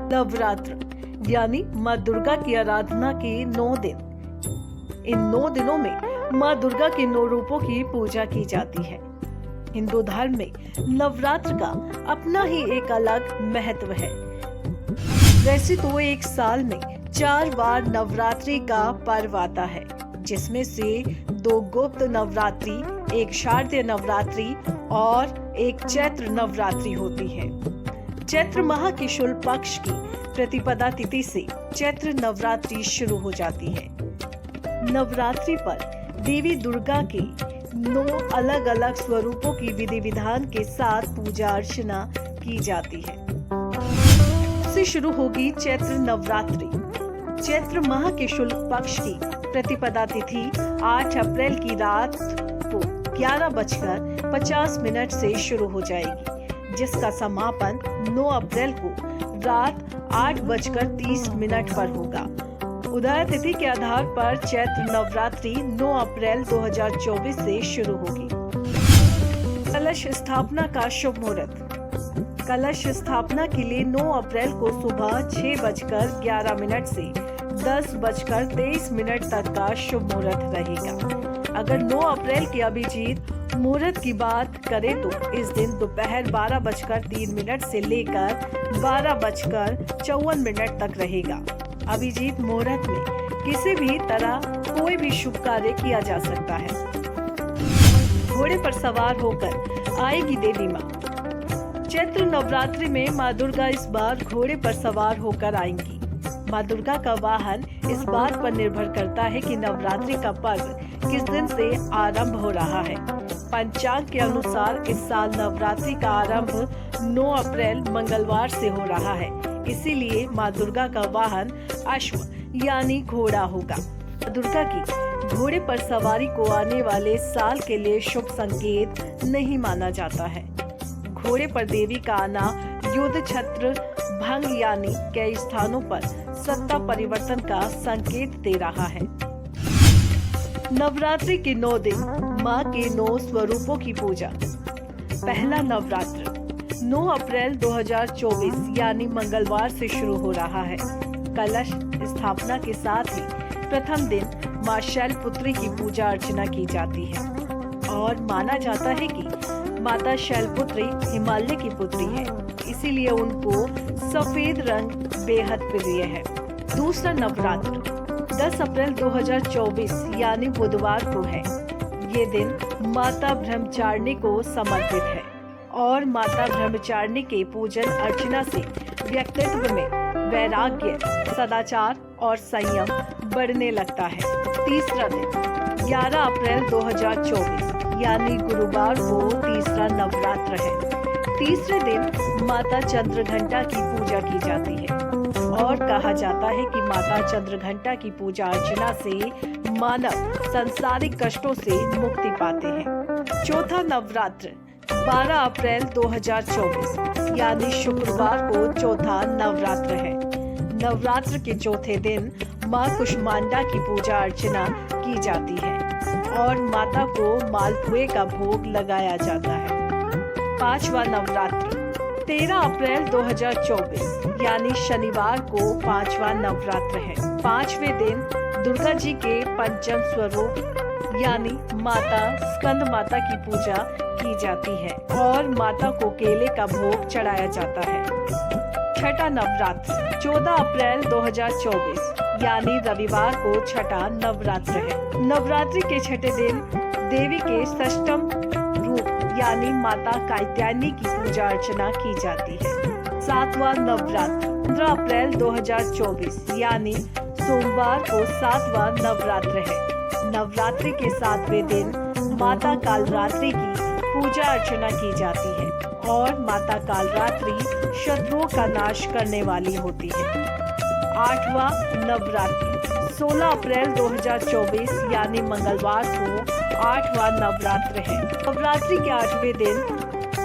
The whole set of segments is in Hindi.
नवरात्र यानी माँ दुर्गा की आराधना के 9 दिन। इन 9 दिनों में माँ दुर्गा के 9 रूपों की पूजा की जाती है। हिंदू धर्म में नवरात्र का अपना ही एक अलग महत्व है। वैसे तो एक साल में 4 बार नवरात्रि का पर्व आता है, जिसमें से 2 गुप्त नवरात्रि, एक शारदीय नवरात्रि और एक चैत्र नवरात्रि होती है। चैत्र माह की शुक्ल पक्ष की प्रतिपदा तिथि से चैत्र नवरात्रि शुरू हो जाती है। नवरात्रि पर देवी दुर्गा के 9 अलग अलग स्वरूपों की विधि विधान के साथ पूजा अर्चना की जाती है। से शुरू होगी चैत्र नवरात्रि। चैत्र माह के शुक्ल पक्ष की प्रतिपदा तिथि 8 अप्रैल की रात को 11:50 से शुरू हो जाएगी, जिसका समापन 9 अप्रैल को रात 8:30 पर होगा। उदय तिथि के आधार पर चैत्र नवरात्रि 9 अप्रैल 2024 से शुरू होगी। कलश स्थापना का शुभ मुहूर्त। कलश स्थापना के लिए 9 अप्रैल को सुबह 6:11 से 10:23 तक का शुभ मुहूर्त रहेगा। अगर 9 अप्रैल के अभिजीत मुहूर्त की बात करें तो इस दिन दोपहर 12:03 से लेकर 12:54 तक रहेगा। अभिजीत मुहूर्त में किसी भी तरह कोई भी शुभ कार्य किया जा सकता है। घोड़े पर सवार होकर आएगी देवी माँ। चैत्र नवरात्रि में माँ दुर्गा इस बार घोड़े पर सवार होकर आएंगी। माँ दुर्गा का वाहन इस बात पर निर्भर करता है कि नवरात्रि का पर्व किस दिन से आरंभ हो रहा है। पंचांग के अनुसार इस साल नवरात्रि का आरंभ 9 अप्रैल मंगलवार से हो रहा है, इसीलिए माँ दुर्गा का वाहन अश्व यानी घोड़ा होगा। दुर्गा की घोड़े पर सवारी को आने वाले साल के लिए शुभ संकेत नहीं माना जाता है। घोड़े पर देवी का आना युद्ध, छत्र भंग यानी कई स्थानों पर सत्ता परिवर्तन का संकेत दे रहा है। नवरात्रि के 9 दिन माँ के 9 स्वरूपों की पूजा। पहला नवरात्र 9 अप्रैल 2024 यानी मंगलवार से शुरू हो रहा है। कलश स्थापना के साथ ही प्रथम दिन माँ शैलपुत्री की पूजा अर्चना की जाती है और माना जाता है कि माता शैलपुत्री हिमालय की पुत्री है, इसीलिए उनको सफेद रंग बेहद प्रिय है। दूसरा नवरात्र 10 अप्रैल 2024 यानी बुधवार को है। ये दिन माता ब्रह्मचारिणी को समर्पित है और माता ब्रह्मचारिणी के पूजन अर्चना से व्यक्तित्व में वैराग्य, सदाचार और संयम बढ़ने लगता है। तीसरा दिन 11 अप्रैल 2024 यानी गुरुवार को तीसरा नवरात्र है। तीसरे दिन माता चंद्रघंटा की पूजा की जाती है और कहा जाता है कि माता चंद्रघंटा की पूजा अर्चना से मानव सांसारिक कष्टों से मुक्ति पाते हैं। चौथा नवरात्र 12 अप्रैल 2024 यानी शुक्रवार को चौथा नवरात्र है। नवरात्र के चौथे दिन माँ कुष्मांडा की पूजा अर्चना की जाती है और माता को मालपुए का भोग लगाया जाता है। पांचवा नवरात्र 13 अप्रैल 2024 यानी शनिवार को पांचवा नवरात्र है। पांचवें दिन दुर्गा जी के पंचम स्वरूप यानी माता स्कंद माता की पूजा की जाती है और माता को केले का भोग चढ़ाया जाता है। छठा नवरात्र 14 अप्रैल 2024 यानी रविवार को छठा नवरात्र है। नवरात्रि के छठे दिन देवी के षष्ठम रूप यानी माता कात्यायनी की पूजा अर्चना की जाती है। सातवां नवरात्र 15 अप्रैल 2024 यानी सोमवार को 7वां नवरात्र है। नवरात्रि के 7वें दिन माता कालरात्रि की पूजा अर्चना की जाती है और माता कालरात्रि शत्रुओं का नाश करने वाली होती है। 8वां नवरात्र 16 अप्रैल 2024 यानी मंगलवार को 8वां नवरात्र है। नवरात्रि के 8वें दिन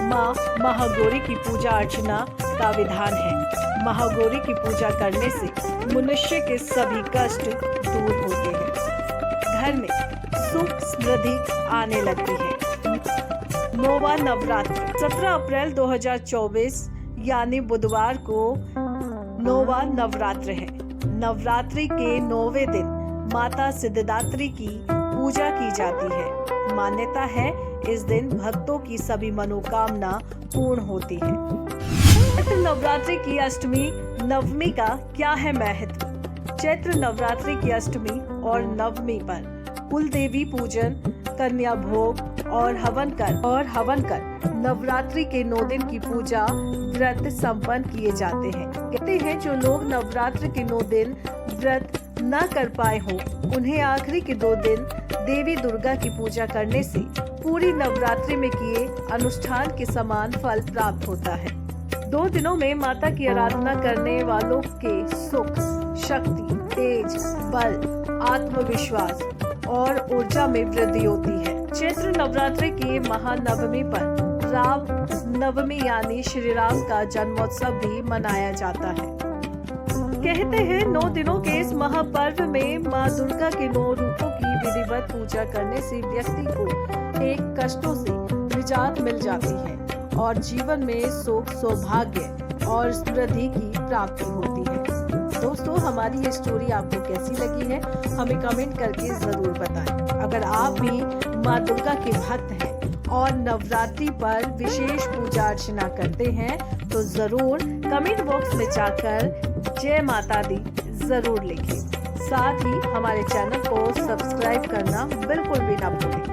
माँ महागौरी की पूजा अर्चना का विधान है। महागौरी की पूजा करने से मनुष्य के सभी कष्ट दूर होते हैं, घर में सुख समृद्धि आने लगती है। 9वां नवरात्र 17 अप्रैल 2024 यानी बुधवार को नौवां नवरात्र है। नवरात्रि के 9वें दिन माता सिद्धिदात्री की पूजा की जाती है। मान्यता है इस दिन भक्तों की सभी मनोकामना पूर्ण होती है। चैत्र नवरात्रि की अष्टमी नवमी का क्या है महत्व? चैत्र नवरात्रि की अष्टमी और नवमी पर कुल देवी पूजन, कन्या भोग और हवन कर नवरात्रि के 9 दिन की पूजा व्रत संपन्न किए जाते हैं। कहते हैं जो लोग नवरात्र के 9 दिन व्रत न कर पाए हो, उन्हें आखिरी के 2 दिन देवी दुर्गा की पूजा करने से पूरी नवरात्रि में किए अनुष्ठान के समान फल प्राप्त होता है। 2 दिनों में माता की आराधना करने वालों के सुख, शक्ति, तेज, बल, आत्मविश्वास और ऊर्जा में वृद्धि होती है। चैत्र नवरात्रि की महानवमी पर राम नवमी यानी श्री राम का जन्मोत्सव भी मनाया जाता है। कहते हैं 9 दिनों के इस महापर्व में माँ दुर्गा के 9 रूपों की विधिवत पूजा करने से व्यक्ति को एक कष्टों से निजात मिल जाती है और जीवन में सुख, सौभाग्य और समृद्धि की प्राप्ति होती है। दोस्तों, हमारी ये स्टोरी आपको कैसी लगी है हमें कमेंट करके जरूर बताएं। अगर आप भी माँ दुर्गा के भक्त हैं और नवरात्रि पर विशेष पूजा अर्चना करते हैं तो जरूर कमेंट बॉक्स में जाकर जय माता दी जरूर लिखें। साथ ही हमारे चैनल को सब्सक्राइब करना बिल्कुल भी ना भूलें।